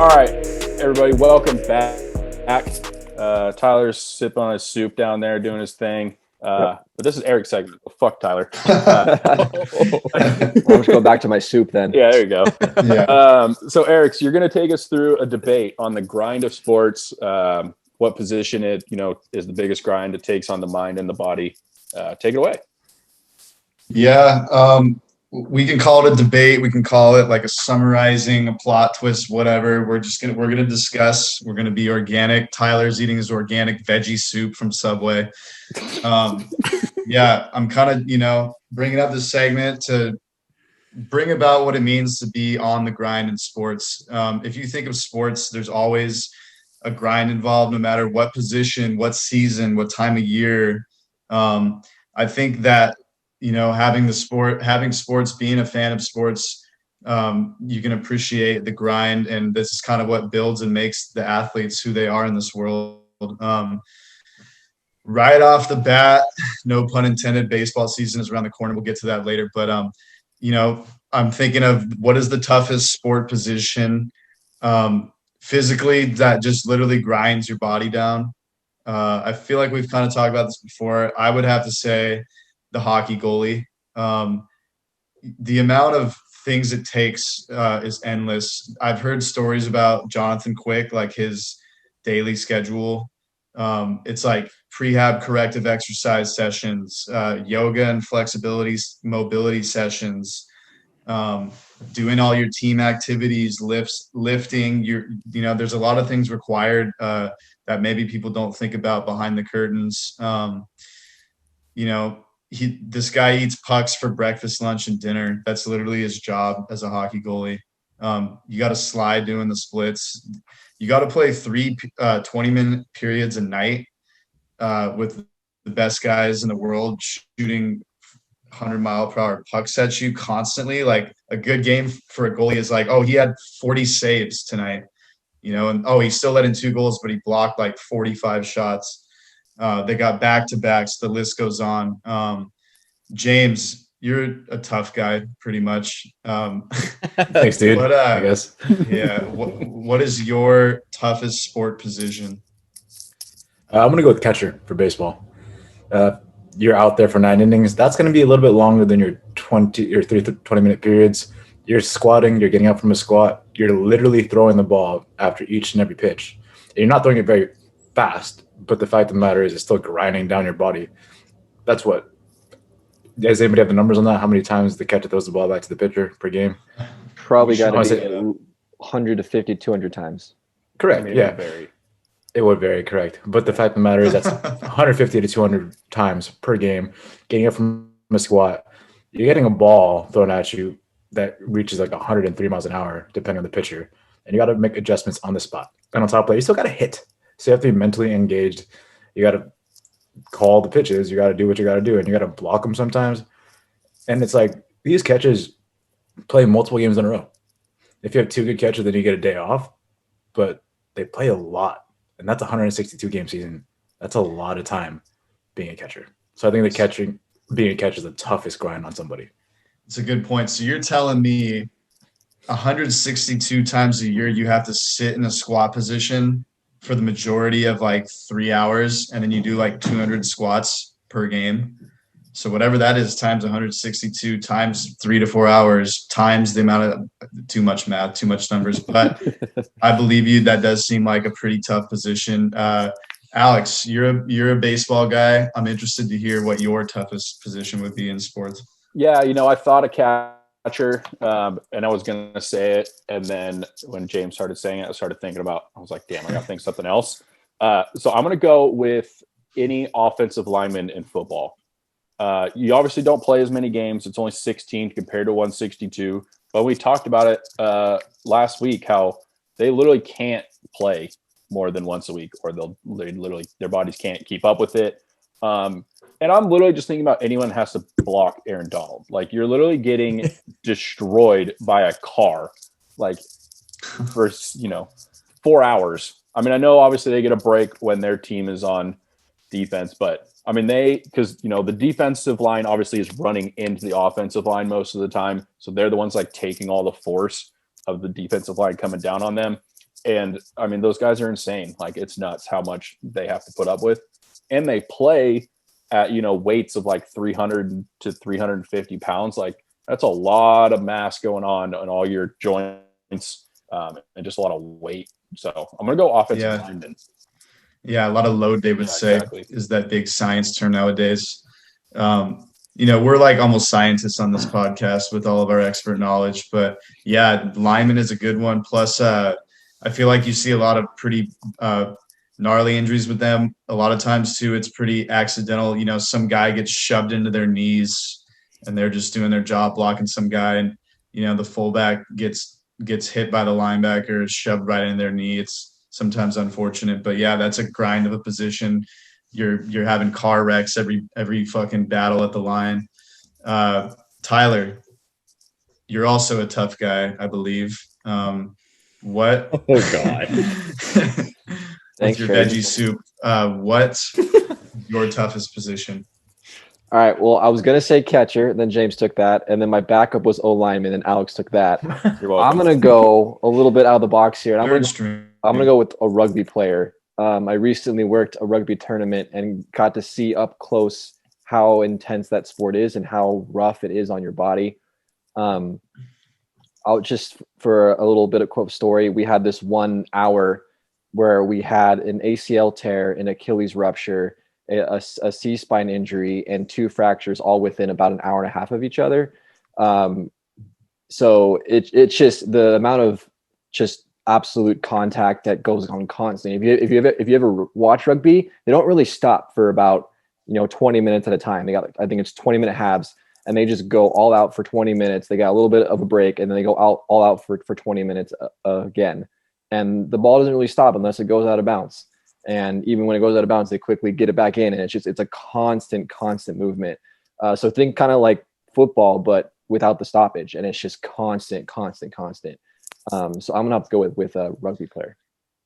All right, everybody, welcome back. Tyler's sipping on his soup down there, doing his thing. But this is Eric's segment. Oh, fuck Tyler. I'll just go back to my soup then. Yeah, there you go. Yeah. So, Eric, you're going to take us through a debate on the grind of sports. What position is the biggest grind it takes on the mind and the body? Take it away. Yeah. We can call it a debate. We can call it like a summarizing, a plot twist, whatever. We're gonna discuss. We're gonna be organic. Tyler's eating his organic veggie soup from Subway. Yeah, I'm kind of bringing up this segment to bring about what it means to be on the grind in sports. If you think of sports, there's always a grind involved, no matter what position, what season, what time of year. I think that having sports, being a fan of sports, you can appreciate the grind, and this is kind of what builds and makes the athletes who they are in this world. Right off the bat, no pun intended, baseball season is around the corner. We'll get to that later, but I'm thinking of what is the toughest sport position physically that just literally grinds your body down. I feel like we've kind of talked about this before. I would have to say the hockey goalie. The amount of things it takes is endless. I've heard stories about Jonathan Quick, like his daily schedule. It's like prehab corrective exercise sessions, yoga and flexibility, mobility sessions, doing all your team activities, lifting. There's a lot of things required that maybe people don't think about behind the curtains. This guy eats pucks for breakfast, lunch, and dinner. That's literally his job as a hockey goalie. You got to slide doing the splits. You got to play 3 20-minute periods a night with the best guys in the world shooting 100-mile-per-hour pucks at you constantly. Like a good game for a goalie is like, oh, he had 40 saves tonight, and he still let in 2 goals, but he blocked like 45 shots. They got back-to-backs. The list goes on. James, you're a tough guy, pretty much. Thanks, dude. But, I guess. Yeah. What is your toughest sport position? I'm going to go with catcher for baseball. You're out there for 9 innings. That's going to be a little bit longer than your 20-minute periods. You're squatting. You're getting up from a squat. You're literally throwing the ball after each and every pitch. And you're not throwing it very fast, but the fact of the matter is it's still grinding down your body. That's what. Does anybody have the numbers on that? How many times the catcher throws the ball back to the pitcher per game? Probably got to be 150, 200 times. Correct. It would vary, correct. But the fact of the matter is that's 150 to 200 times per game. Getting up from a squat, you're getting a ball thrown at you that reaches like 103 miles an hour, depending on the pitcher. And you got to make adjustments on the spot. And on top of that, you still got to hit. So you have to be mentally engaged. You got to call the pitches. You got to do what you got to do. And you got to block them sometimes. And it's like these catchers play multiple games in a row. If you have 2 good catchers, then you get a day off. But they play a lot. And that's a 162-game season. That's a lot of time being a catcher. So I think being a catcher is the toughest grind on somebody. It's a good point. So you're telling me 162 times a year you have to sit in a squat position for the majority of like 3 hours, and then you do like 200 squats per game. So whatever that is times 162 times 3 to 4 hours times the amount of too much math, too much numbers. But I believe you. That does seem like a pretty tough position. Alex, you're a baseball guy. I'm interested to hear what your toughest position would be in sports. Yeah, I thought a catcher, and I was going to say it. And then when James started saying it, I was like, damn, I got to think something else. So I'm going to go with any offensive lineman in football. You obviously don't play as many games. It's only 16 compared to 162. But we talked about it last week, how they literally can't play more than once a week, or their bodies can't keep up with it. And I'm literally just thinking about anyone has to block Aaron Donald. Like, you're literally getting destroyed by a car, like, for 4 hours. I mean, I know obviously they get a break when their team is on defense, but I mean, because the defensive line obviously is running into the offensive line most of the time. So they're the ones like taking all the force of the defensive line coming down on them. And I mean, those guys are insane. Like, it's nuts how much they have to put up with. And they play at, weights of like 300 to 350 pounds. Like, that's a lot of mass going on all your joints, and just a lot of weight. So I'm going to go offensive lineman. Yeah, a lot of load, they would say, exactly. Is that big science term nowadays. We're like almost scientists on this podcast with all of our expert knowledge. But yeah, lineman is a good one. Plus, I feel like you see a lot of pretty gnarly injuries with them. A lot of times, too, it's pretty accidental. Some guy gets shoved into their knees and they're just doing their job blocking some guy. And, the fullback gets hit by the linebacker, shoved right in their knee. It's sometimes unfortunate, but yeah, that's a grind of a position. You're having car wrecks every fucking battle at the line. Tyler, you're also a tough guy, I believe. What? Oh God! Thanks, your veggie soup. What's your toughest position? All right. Well, I was gonna say catcher, then James took that, and then my backup was O lineman, and Alex took that. I'm gonna go a little bit out of the box here, and I'm gonna go with a rugby player. I recently worked a rugby tournament and got to see up close how intense that sport is and how rough it is on your body. I'll just, for a little bit of quote story, we had this 1 hour where we had an ACL tear, an Achilles rupture, a C-spine injury, and 2 fractures all within about an hour and a half of each other. So it's just the amount of just absolute contact that goes on constantly. If you ever watch rugby, they don't really stop for about 20 minutes at a time. They got, I think it's 20-minute halves, and they just go all out for 20 minutes. They got a little bit of a break, and then they go all out for 20 minutes again. And the ball doesn't really stop unless it goes out of bounds. And even when it goes out of bounds, they quickly get it back in, and it's a constant movement. So think kind of like football, but without the stoppage, and it's just constant. So I'm gonna have to go with a rugby player.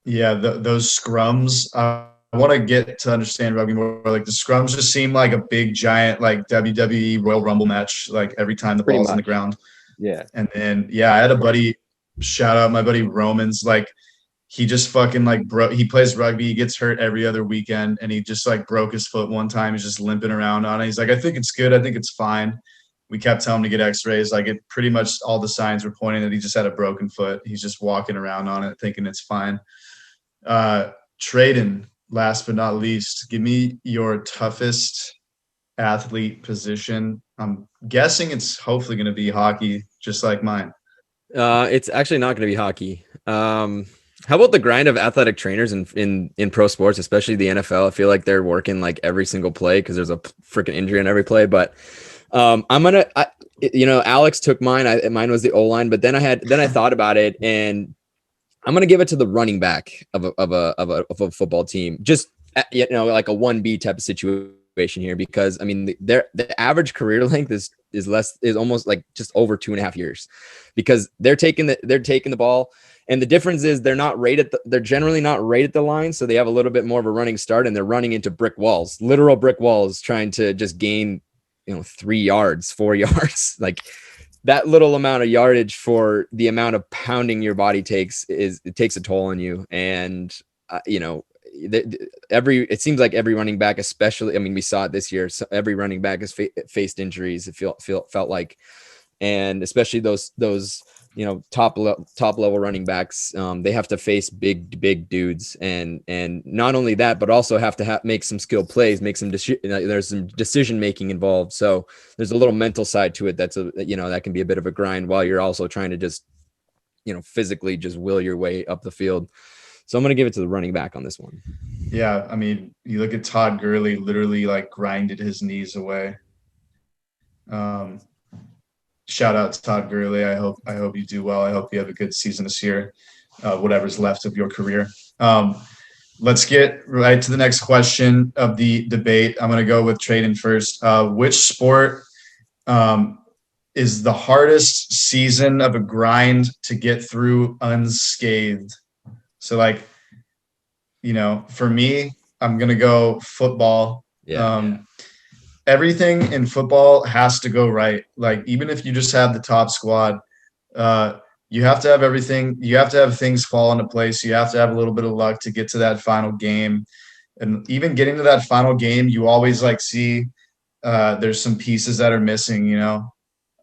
Yeah, those scrums. I want to get to understand rugby more. Like the scrums just seem like a big giant like WWE Royal Rumble match. Like every time the ball's on the ground. Yeah. And then I had a buddy. Shout out my buddy Romans. Like he just fucking like he plays rugby. He gets hurt every other weekend, and he just like broke his foot one time. He's just limping around on it. He's like, I think it's good. I think it's fine. We kept telling him to get x-rays. Like it pretty much all the signs were pointing that he just had a broken foot. He's just walking around on it thinking it's fine. Traden, last but not least, give me your toughest athlete position. I'm guessing it's hopefully going to be hockey, just like mine. It's actually not going to be hockey. How about the grind of athletic trainers in pro sports, especially the NFL? I feel like they're working like every single play because there's a freaking injury on every play. But Alex took mine. Mine was the O-line, but then I thought about it, and I'm gonna give it to the running back of a football team. Just like a 1B type of situation here, because I mean the average career length is almost like just over 2.5 years, because they're taking the ball. And the difference is they're generally not right at the line. So they have a little bit more of a running start, and they're running into literal brick walls, trying to just gain, 3 yards, 4 yards. Like that little amount of yardage for the amount of pounding your body takes takes a toll on you. And, it seems like every running back, especially, I mean, we saw it this year. So every running back has faced injuries. It felt like, and especially those top level running backs, they have to face big dudes, and not only that, but also have to make some skill plays, make some there's some decision making involved. So there's a little mental side to it that can be a bit of a grind, while you're also trying to just physically just will your way up the field. So I'm going to give it to the running back on this one. Yeah, I mean, you look at Todd Gurley, literally like grinded his knees away. Shout out to Todd Gurley. I hope you do well. I hope you have a good season this year, whatever's left of your career. Let's get right to the next question of the debate. I'm going to go with Traden first. Which sport is the hardest season of a grind to get through unscathed? So for me, I'm going to go football. Yeah. Everything in football has to go right. Like, even if you just have the top squad, you have to have everything. You have to have things fall into place. You have to have a little bit of luck to get to that final game. And even getting to that final game, you always like see there's some pieces that are missing, you know.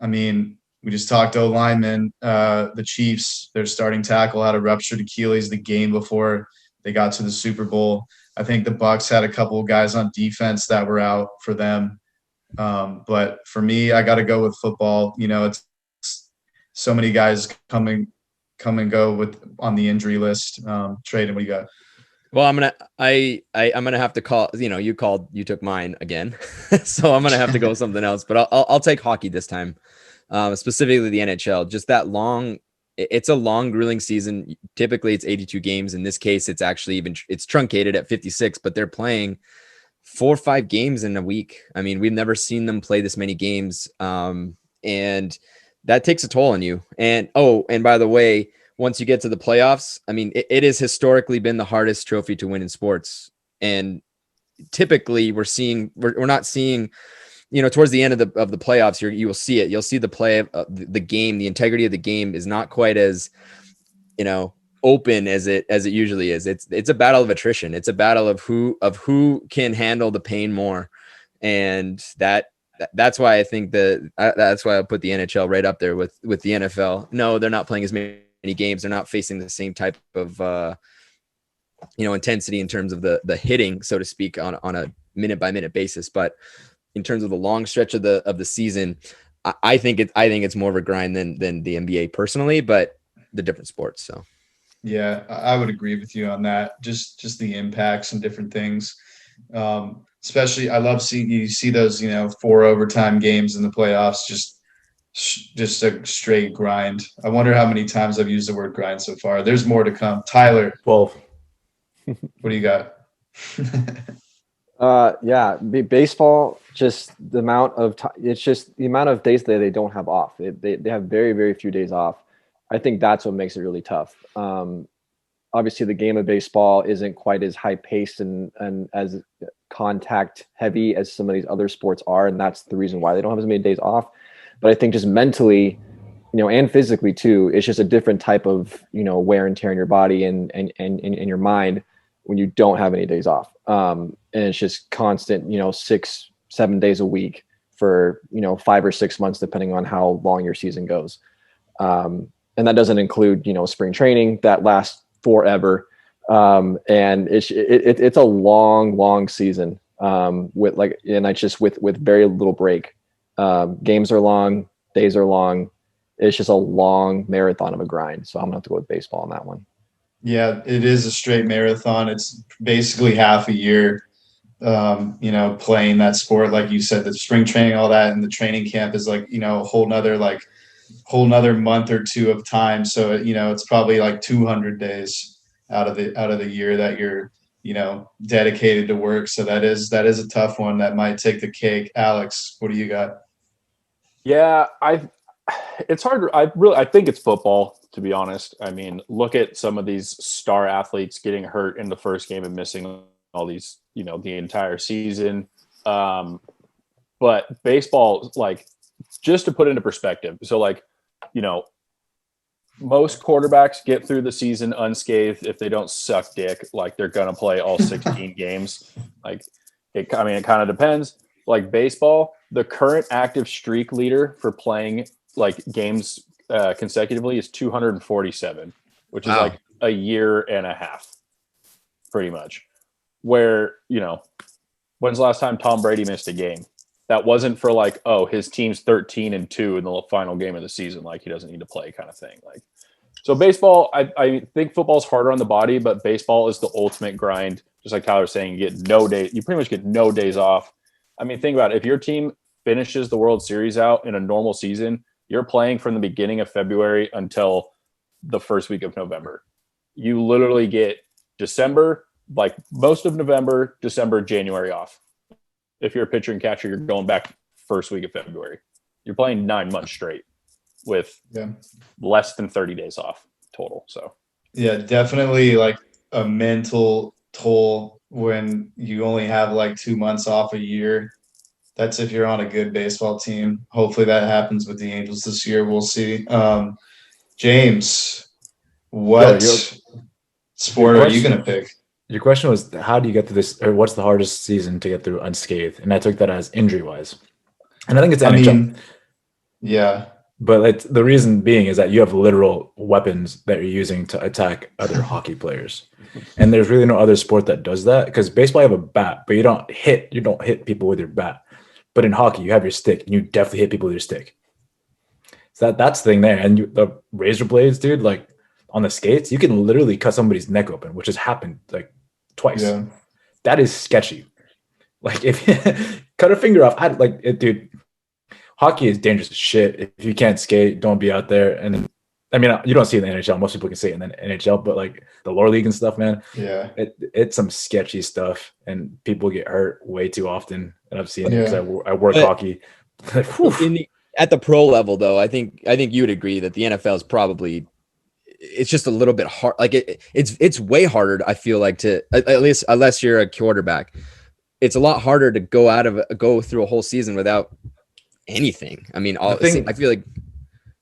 I mean, we just talked to linemen, the Chiefs, their starting tackle had a ruptured Achilles the game before they got to the Super Bowl. I think the Bucs had a couple of guys on defense that were out for them. But for me, I got to go with football. You know, it's so many guys come and go with on the injury list. Trade, what you got? Well, I'm gonna have to call. You know, you took mine again, so I'm gonna have to go with something else. But I'll take hockey this time, specifically the NHL. Just that long. It's a long, grueling season. Typically, it's 82 games. In this case, it's actually it's truncated at 56. But they're playing 4 or 5 games in a week. I mean, we've never seen them play this many games, and that takes a toll on you. And by the way, once you get to the playoffs, I mean, it has historically been the hardest trophy to win in sports. And typically we're not seeing, you know, towards the end of the playoffs, you will see it. You'll see the play of the game. The integrity of the game is not quite as, you know, open as it usually is. It's a battle of attrition. It's a battle of who can handle the pain more. And that's why I think that's why I put the NHL right up there with the NFL. No, they're not playing as many games. They're not facing the same type of intensity in terms of the hitting, so to speak, on a minute by minute basis. But in terms of the long stretch of the season, I think it's more of a grind than the NBA personally, but the different sports. So yeah, I would agree with you on that. Just the impacts and different things. Especially, I love seeing you see those 4 overtime games in the playoffs. Just a straight grind. I wonder how many times I've used the word grind so far. There's more to come. Tyler, 12. What do you got? Baseball, just the amount of it's just the amount of days that they don't have off. They have very, very few days off. I think that's what makes it really tough. Obviously, the game of baseball isn't quite as high paced and as contact heavy as some of these other sports are, and that's the reason why they don't have as many days off. But I think just mentally, and physically too, it's just a different type of wear and tear in your body and in your mind when you don't have any days off. And it's just constant, 6-7 days a week for 5 or 6 months, depending on how long your season goes. And that doesn't include spring training that lasts forever. And it's a long season with very little break. Games are long, days are long. It's just a long marathon of a grind. So I'm gonna have to go with baseball on that one. Yeah, it is a straight marathon. It's basically half a year, playing that sport. Like you said, the spring training, all that, and the training camp is like, a whole nother month or two of time. So, it's probably like 200 days out of the year that you're, dedicated to work. So that is a tough one. That might take the cake. Alex, what do you got? Yeah, it's hard. I think it's football, to be honest. I mean, look at some of these star athletes getting hurt in the first game and missing all these, the entire season. But baseball, like, just to put into perspective. So most quarterbacks get through the season unscathed if they don't suck dick. Like, they're going to play all 16 games. Like, it kind of depends. Like baseball, the current active streak leader for playing games consecutively is 247, which is like a year and a half, pretty much. Where, when's the last time Tom Brady missed a game? That wasn't for his team's 13-2 in the final game of the season. Like, he doesn't need to play kind of thing. Like, so baseball, I think football's harder on the body, but baseball is the ultimate grind. Just like Tyler was saying, you pretty much get no days off. I mean, think about it. If your team finishes the World Series out in a normal season, you're playing from the beginning of February until the first week of November. You literally get December, like most of November, December, January off. If you're a pitcher and catcher, you're going back first week of February. You're playing 9 months straight with less than 30 days off total. So yeah, definitely like a mental toll when you only have 2 months off a year. That's if you're on a good baseball team. Hopefully that happens with the Angels this year. We'll see. James, what sport are you going to pick? Your question was, how do you get through this, or what's the hardest season to get through unscathed? And I took that as injury-wise. And I think it's NHL. Yeah. But the reason being is that you have literal weapons that you're using to attack other hockey players. And there's really no other sport that does that, because baseball, you have a bat, but you don't hit people with your bat. But in hockey, you have your stick, and you definitely hit people with your stick. So that's the thing there. And the razor blades, dude, like on the skates, you can literally cut somebody's neck open, which has happened like twice. Yeah. That is sketchy. Like if you cut a finger off, dude, hockey is dangerous as shit. If you can't skate, don't be out there. And I mean, you don't see it in the NHL. Most people can see it in the NHL, but like the lower league and stuff, man. Yeah, it's some sketchy stuff, and people get hurt way too often. And I've seen it because I work hockey. At the pro level, though, I think you would agree that the NFL is probably, it's just a little bit hard. Like it's way harder. I feel like to, at least unless you're a quarterback, it's a lot harder to go through a whole season without anything. I mean, I feel like.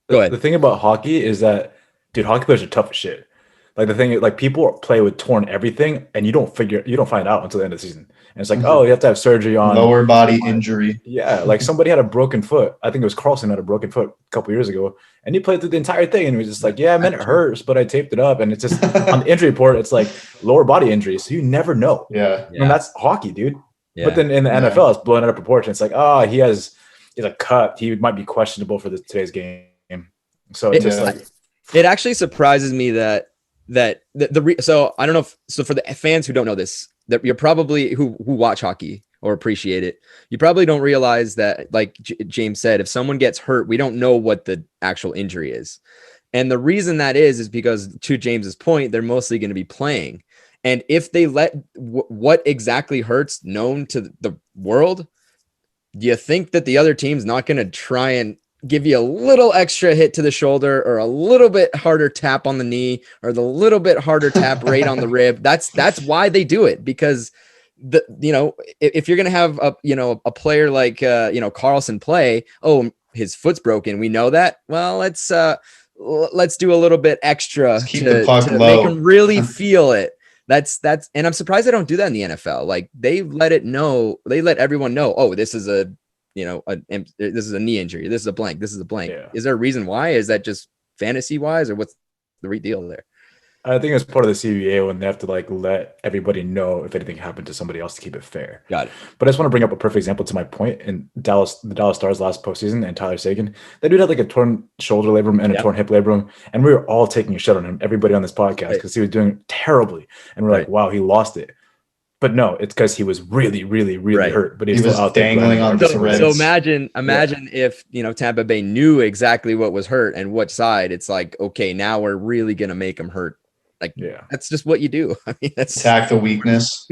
Go ahead. The thing about hockey is that, dude, hockey players are tough as shit. Like the thing, like people play with torn everything, and you don't find out until the end of the season. And it's like, oh, you have to have surgery on lower body injury. Yeah, like somebody had a broken foot. I think it was Carlson had a broken foot a couple years ago, and he played through the entire thing, and he was just like, yeah, man, it hurts, but I taped it up, and it's just on the injury report, it's like lower body injury, so you never know. Yeah, and that's hockey, dude. Yeah. But then in the NFL, it's blown out of proportion. It's like, oh, he has a cut. He might be questionable for today's game. So it's just like, it actually surprises me that so I don't know so for the fans who don't know this, that you're probably who watch hockey or appreciate it, you probably don't realize that, like James said, if someone gets hurt, we don't know what the actual injury is. And the reason that is because, to James's point, they're mostly going to be playing. And if they let what exactly hurts known to the world, do you think that the other team's not going to try and give you a little extra hit to the shoulder, or a little bit harder tap on the knee, or the little bit harder tap right on the rib? That's why they do it, because if you're going to have a player like Carlson play, his foot's broken, we know that. Well, let's do a little bit extra to make him really feel it. That's and I'm surprised they don't do that in the NFL. Like they let everyone know, oh, this is a knee injury. This is a blank. This is a blank. Yeah. Is there a reason why? Is that just fantasy wise, or what's the real deal there? I think it's part of the CBA when they have to let everybody know if anything happened to somebody else to keep it fair. Got it. But I just want to bring up a perfect example to my point in the Dallas Stars last postseason, and Tyler Seguin. That dude had a torn shoulder labrum and a torn hip labrum, and we were all taking a shot on him, everybody on this podcast, because he was doing terribly, and we're like, wow, he lost it. But no, it's because he was really, really, really hurt. But he was out dangling on the threads. So imagine if Tampa Bay knew exactly what was hurt and what side. It's like, okay, now we're really gonna make him hurt. Like, that's just what you do. I mean, that's attack the weakness.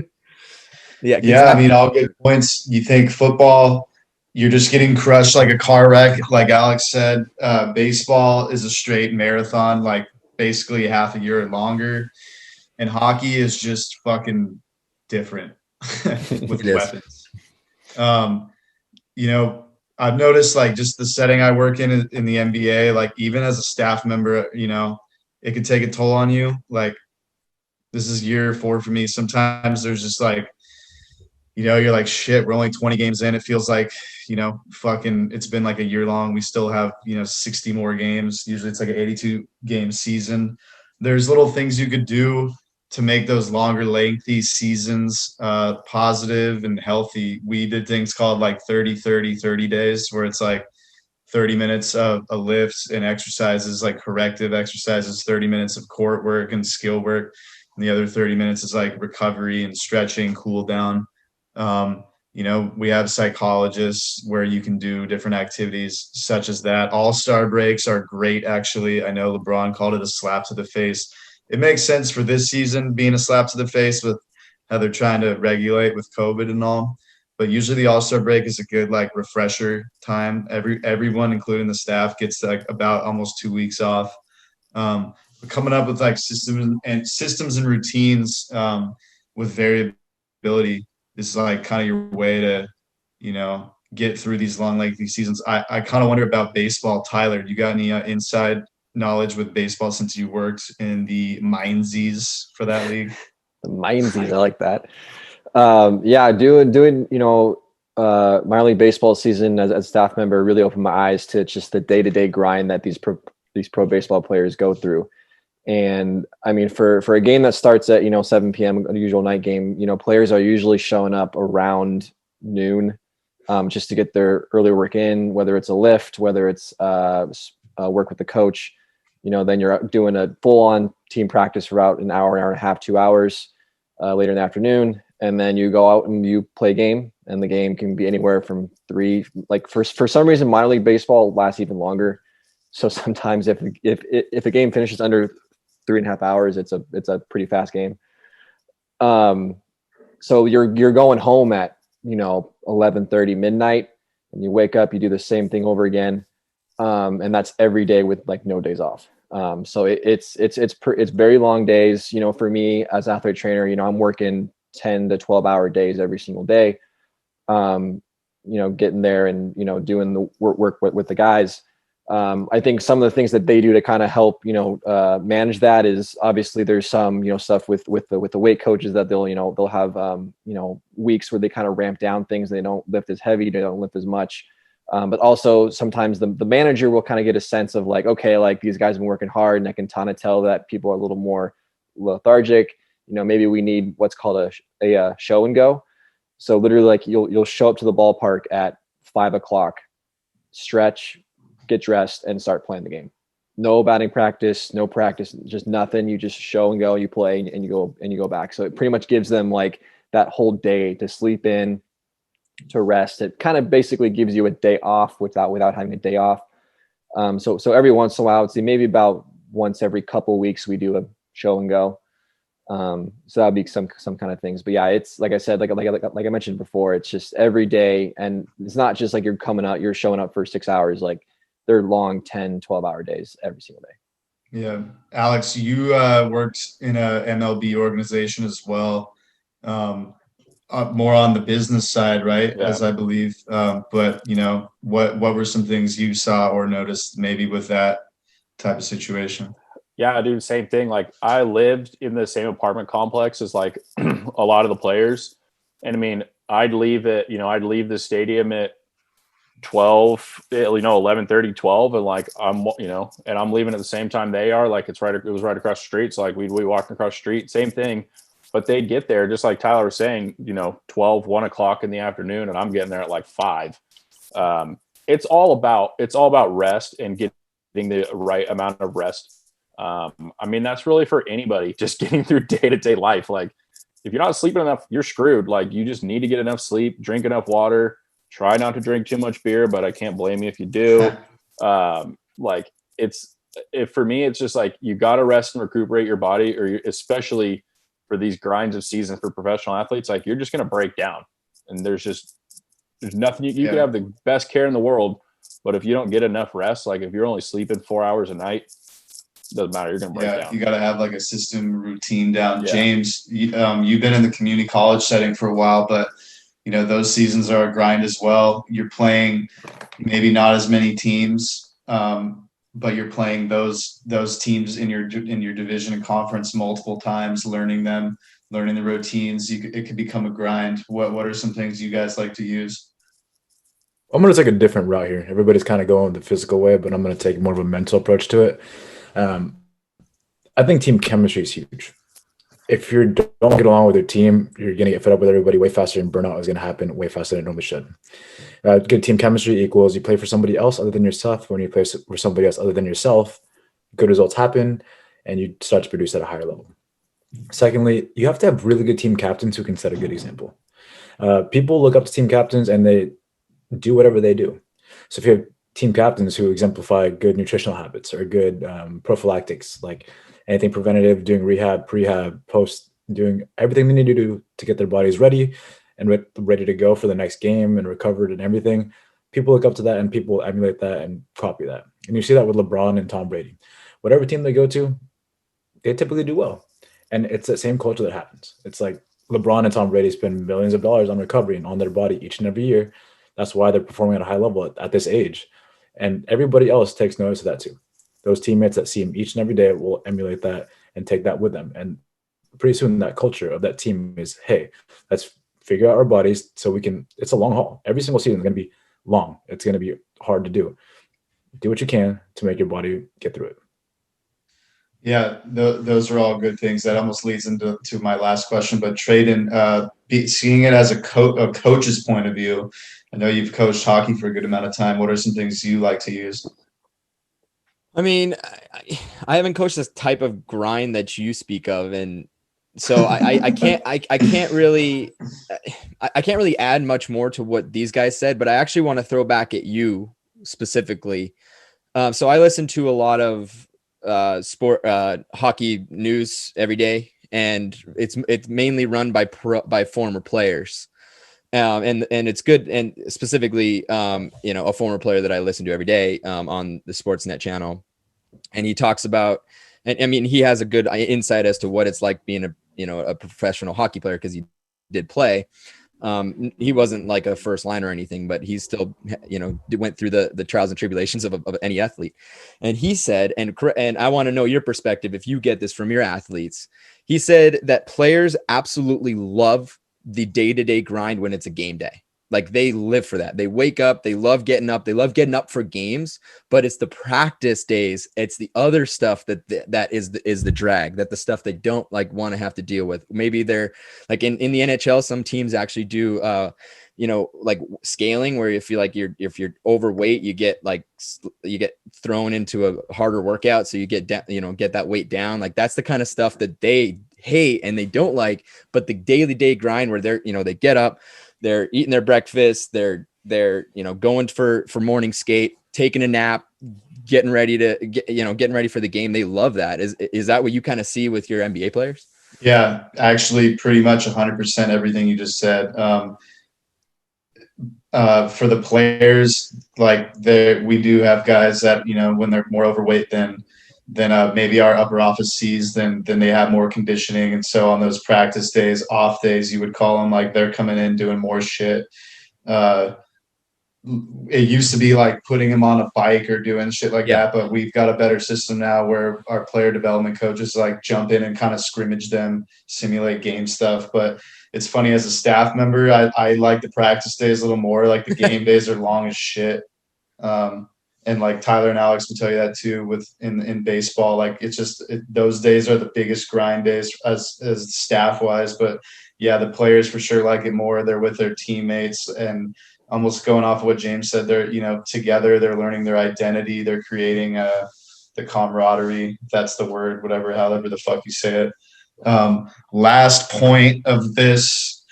Yeah. I mean, all good points. You think football, you're just getting crushed like a car wreck, like Alex said. Baseball is a straight marathon, like basically half a year or longer, and hockey is just fucking different with weapons. I've noticed just the setting I work in the NBA, even as a staff member, it could take a toll on you. This is year 4 for me. Sometimes there's just you're like, shit, we're only 20 games in. It feels like, it's been a year long. We still have, 60 more games. Usually it's an 82 game season. There's little things you could do to make those longer, lengthy seasons positive and healthy. We did things called 30 days, where it's 30 minutes of a lift and exercises, corrective exercises, 30 minutes of court work and skill work. And the other 30 minutes is recovery and stretching, cool down. We have psychologists where you can do different activities such as that. All-star breaks are great, actually. I know LeBron called it a slap to the face. It makes sense for this season being a slap to the face with how they're trying to regulate with COVID and all. But usually the All-Star break is a good refresher time. Everyone, including the staff, gets about almost 2 weeks off. Coming up with systems and routines with variability is kind of your way to get through these long, lengthy seasons. I kind of wonder about baseball. Tyler, you got any inside knowledge with baseball since you worked in the Mindsies for that league? The Mindsies, I like that. Yeah, doing minor league baseball season as a staff member really opened my eyes to just the day-to-day grind that these pro baseball players go through. And I mean, for a game that starts at 7 p.m., a usual night game, players are usually showing up around noon, just to get their early work in, whether it's a lift, whether it's work with the coach. Then you're doing a full-on team practice for about an hour and a half, 2 hours later in the afternoon. And then you go out and you play a game, and the game can be anywhere from 3. Like for some reason, minor league baseball lasts even longer. So sometimes if a game finishes under 3.5 hours, it's a pretty fast game. So you're going home at 11:30 midnight, and you wake up, you do the same thing over again, and that's every day with like no days off. So it's very long days. For me as athlete trainer, I'm working 10 to 12 hour days every single day, getting there and, doing the work with the guys. I think some of the things that they do to kind of help, manage that is obviously there's some, stuff with the weight coaches that they'll have, weeks where they kind of ramp down things. They don't lift as heavy, they don't lift as much. But also sometimes the manager will kind of get a sense of like, okay, like these guys have been working hard, and I can kind of tell that people are a little more lethargic. Maybe we need what's called a show and go. So literally, like you'll show up to the ballpark at 5 o'clock, stretch, get dressed, and start playing the game. No batting practice, no practice, just nothing. You just show and go, you play, and you go back. So it pretty much gives them like that whole day to sleep in, to rest. It kind of basically gives you a day off without having a day off. So every once in a while, I would say maybe about once every couple of weeks, we do a show and go. So that'd be some kind of things. But yeah, it's like I said, like I mentioned before, it's just every day, and it's not just like you're showing up for 6 hours. Like they're long 10, 12-hour days every single day. Yeah. Alex, you worked in a MLB organization as well. More on the business side, right? Yeah. As I believe. But what were some things you saw or noticed maybe with that type of situation? Yeah, I do the same thing. Like I lived in the same apartment complex as like a lot of the players. And I mean, I'd leave the stadium at 12, 11:30, 12. And like, and I'm leaving at the same time they are. Like it was right across the street. So like we walked across the street, same thing. But they'd get there, just like Tyler was saying, 12, 1 o'clock in the afternoon, and I'm getting there at like 5. It's all about rest and getting the right amount of rest. I mean, that's really for anybody, just getting through day-to-day life. Like if you're not sleeping enough, you're screwed. Like you just need to get enough sleep, drink enough water, try not to drink too much beer, but I can't blame you if you do. For me, it's just like, you got to rest and recuperate your body, or especially for these grinds of season for professional athletes, like you're just going to break down, and there's nothing you could have the best care in the world, but if you don't get enough rest, like if you're only sleeping 4 hours a night, doesn't matter. You're going to break down. You got to have like a system routine down. Yeah. James, you've been in the community college setting for a while, but those seasons are a grind as well. You're playing maybe not as many teams, but you're playing those teams in your division and conference multiple times, learning the routines. It could become a grind. What are some things you guys like to use? I'm going to take a different route here. Everybody's kind of going the physical way, but I'm going to take more of a mental approach to it. I think team chemistry is huge. If you don't get along with your team, you're going to get fed up with everybody way faster, and burnout is going to happen way faster than it normally should. Good team chemistry equals you play for somebody else other than yourself. When you play for somebody else other than yourself, good results happen, and you start to produce at a higher level. Secondly, you have to have really good team captains who can set a good example. People look up to team captains, and they do whatever they do. So if you have team captains who exemplify good nutritional habits or good prophylactics, like anything preventative, doing rehab, prehab, post, doing everything they need to do to get their bodies ready and ready to go for the next game and recovered and everything, people look up to that, and people emulate that and copy that. And you see that with LeBron and Tom Brady. Whatever team they go to, they typically do well. And it's that same culture that happens. It's like LeBron and Tom Brady spend millions of dollars on recovery and on their body each and every year. That's why they're performing at a high level at this age. And everybody else takes notice of that too. those teammates that see him each and every day will emulate that and take that with them. And pretty soon that culture of that team is, hey, let's figure out our bodies so we can, it's a long haul. Every single season is going to be long. It's going to be hard to do. Do what you can to make your body get through it. Yeah, those are all good things. That almost leads into my last question. But Traden, seeing it as a coach's point of view, I know you've coached hockey for a good amount of time. What are some things you like to use? I mean, I haven't coached this type of grind that you speak of, and so I can't really add much more to what these guys said. But I actually want to throw back at you specifically. So I listen to a lot of sport hockey news every day, and it's mainly run by former players, and it's good. And specifically, a former player that I listen to every day on the Sportsnet channel, and he talks about, and I mean, he has a good insight as to what it's like being a professional hockey player, because he did play. He wasn't like a first line or anything, but he still, went through the trials and tribulations of any athlete. And he said, and I want to know your perspective, if you get this from your athletes, he said that players absolutely love the day-to-day grind when it's a game day. Like, they live for that. They wake up, they love getting up for games, but it's the practice days. It's the other stuff that is the drag, that the stuff they don't like want to have to deal with. Maybe they're like in the NHL, some teams actually do, like scaling, where if you're overweight, you get thrown into a harder workout. So you get that weight down. Like, that's the kind of stuff that they hate and they don't like, but the day grind where they get up, they're eating their breakfast, they're going for morning skate, taking a nap, getting ready for the game. They love that. Is that what you kind of see with your NBA players? Yeah, actually pretty much 100% everything you just said. For the players, like we do have guys that, when they're more overweight than maybe our upper office sees, then they have more conditioning. And so on those practice days, off days, you would call them, like, they're coming in doing more shit. It used to be like putting them on a bike or doing shit like that, but we've got a better system now where our player development coaches like jump in and kind of scrimmage them, simulate game stuff. But it's funny, as a staff member, I like the practice days a little more. Like, the game days are long as shit. And like Tyler and Alex will tell you that too, in baseball. Like, it's just those days are the biggest grind days as staff wise. But yeah, the players for sure like it more. They're with their teammates, and almost going off of what James said, they're together. They're learning their identity. They're creating the camaraderie. If that's the word, however the fuck you say it. Last point of this.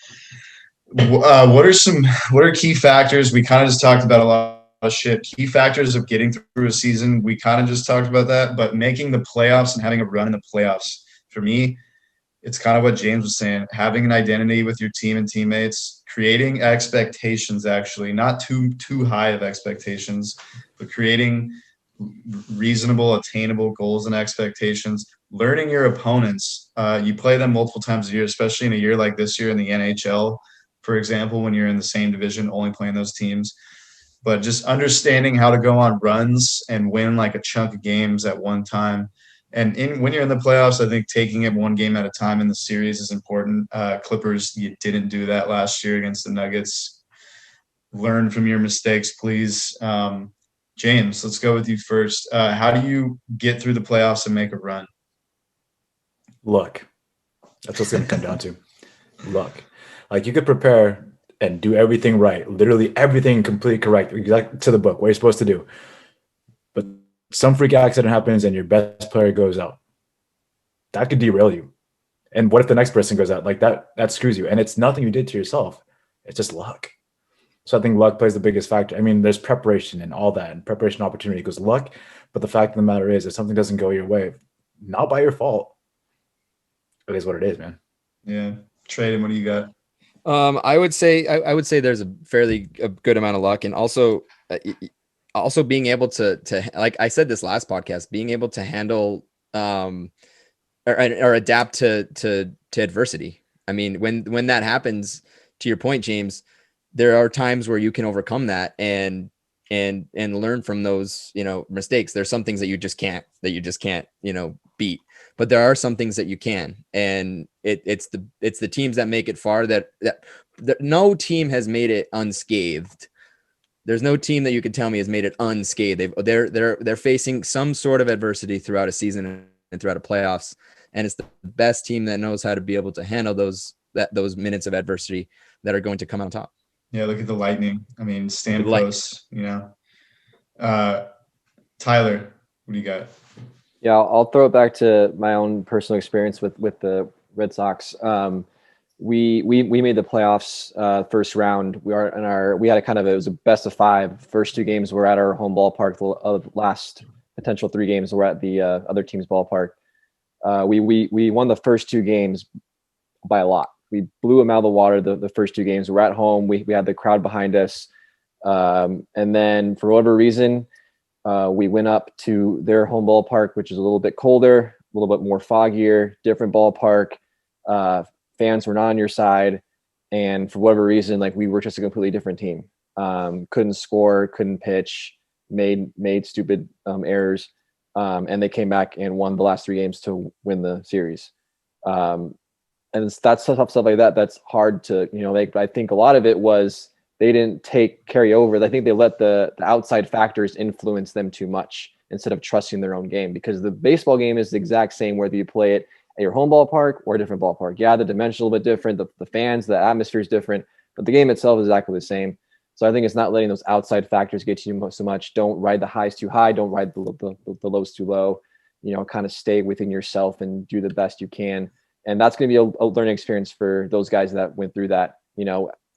What are key factors? We kind of just talked about a lot of shit. Key factors of getting through a season. We kind of just talked about that, but making the playoffs and having a run in the playoffs, for me, it's kind of what James was saying, having an identity with your team and teammates, creating expectations, actually, not too high of expectations, but creating reasonable, attainable goals and expectations, learning your opponents. You play them multiple times a year, especially in a year like this year in the NHL, for example, when you're in the same division, only playing those teams. But just understanding how to go on runs and win like a chunk of games at one time. And when you're in the playoffs, I think taking it one game at a time in the series is important. Clippers, you didn't do that last year against the Nuggets. Learn from your mistakes, please. James, let's go with you first. How do you get through the playoffs and make a run? Luck. That's what's going to come down to. Luck. Like, you could prepare and do everything right, literally everything completely correct, exactly to the book, what you're supposed to do. But some freak accident happens and your best player goes out. That could derail you. And what if the next person goes out? Like, that screws you. And it's nothing you did to yourself. It's just luck. So I think luck plays the biggest factor. I mean, there's preparation and all that, and preparation opportunity goes luck. But the fact of the matter is, if something doesn't go your way, not by your fault, it is what it is, man. Yeah. Traden, what do you got? I would say there's a good amount of luck, and also being able to, like I said this last podcast, being able to handle or adapt to adversity. I mean, when that happens, to your point, James, there are times where you can overcome that, and and learn from those, mistakes. There's some things that you just can't, beat, but there are some things that you can. And it's the teams that make it far that no team has made it unscathed. There's no team that you could tell me has made it unscathed. They're facing some sort of adversity throughout a season and throughout a playoffs. And it's the best team that knows how to be able to handle those minutes of adversity that are going to come on top. Yeah, look at the Lightning. I mean, Stamkos, Tyler, what do you got? Yeah, I'll throw it back to my own personal experience with the Red Sox. We made the playoffs first round. We had it was a best of 5. First 2 games were at our home ballpark. The last potential 3 games were at the other team's ballpark. We won the first 2 games by a lot. We blew them out of the water the first 2 games. We're at home. We had the crowd behind us. And then for whatever reason, we went up to their home ballpark, which is a little bit colder, a little bit more foggier, different ballpark. Fans were not on your side. And for whatever reason, we were just a completely different team. Couldn't score, couldn't pitch, made stupid errors. And they came back and won the last 3 games to win the series. And that's stuff like that. That's hard to, make. But I think a lot of it was they didn't carry over. I think they let the outside factors influence them too much instead of trusting their own game, because the baseball game is the exact same whether you play it at your home ballpark or a different ballpark. Yeah, the dimension a little bit different. The fans, the atmosphere is different, but the game itself is exactly the same. So I think it's not letting those outside factors get to you so much. Don't ride the highs too high. Don't ride the lows too low. Kind of stay within yourself and do the best you can. And that's going to be a learning experience for those guys that went through that.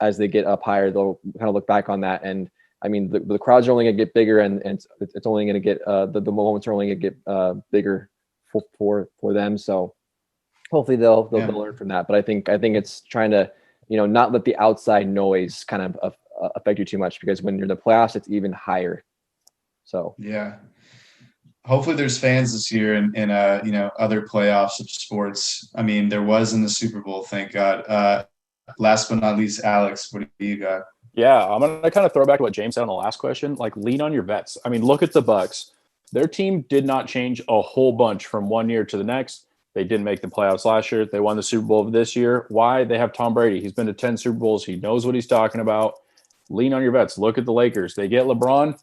As they get up higher, they'll kind of look back on that. And I mean, the crowds are only going to get bigger, and it's only going to get the moments are only going to get bigger for them. So hopefully they'll learn from that. But I think it's trying to not let the outside noise kind of affect you too much, because when you're in the playoffs, it's even higher. So yeah. Hopefully there's fans this year in other playoffs of sports. I mean, there was in the Super Bowl, thank God. Last but not least, Alex, what do you got? Yeah, I'm going to kind of throw back to what James said on the last question. Lean on your vets. I mean, look at the Bucks. Their team did not change a whole bunch from one year to the next. They didn't make the playoffs last year. They won the Super Bowl this year. Why? They have Tom Brady. He's been to 10 Super Bowls. He knows what he's talking about. Lean on your vets. Look at the Lakers. They get LeBron.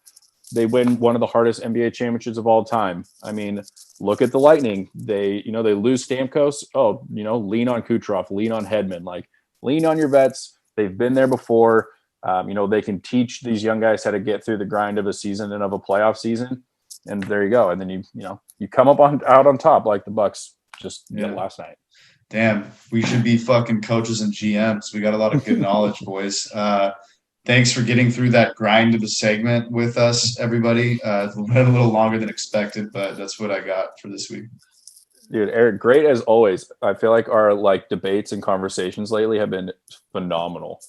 They win one of the hardest NBA championships of all time. I mean, look at the Lightning. They lose Stamkos. Oh, lean on Kucherov, lean on Hedman. Lean on your vets. They've been there before. They can teach these young guys how to get through the grind of a season and of a playoff season. And there you go. And then you come up out on top like the Bucks just last night. Damn, we should be fucking coaches and GMs. We got a lot of good knowledge, boys. Thanks for getting through that grind of a segment with us, everybody. It went a little longer than expected, but that's what I got for this week. Dude, Eric, great as always. I feel like our debates and conversations lately have been phenomenal.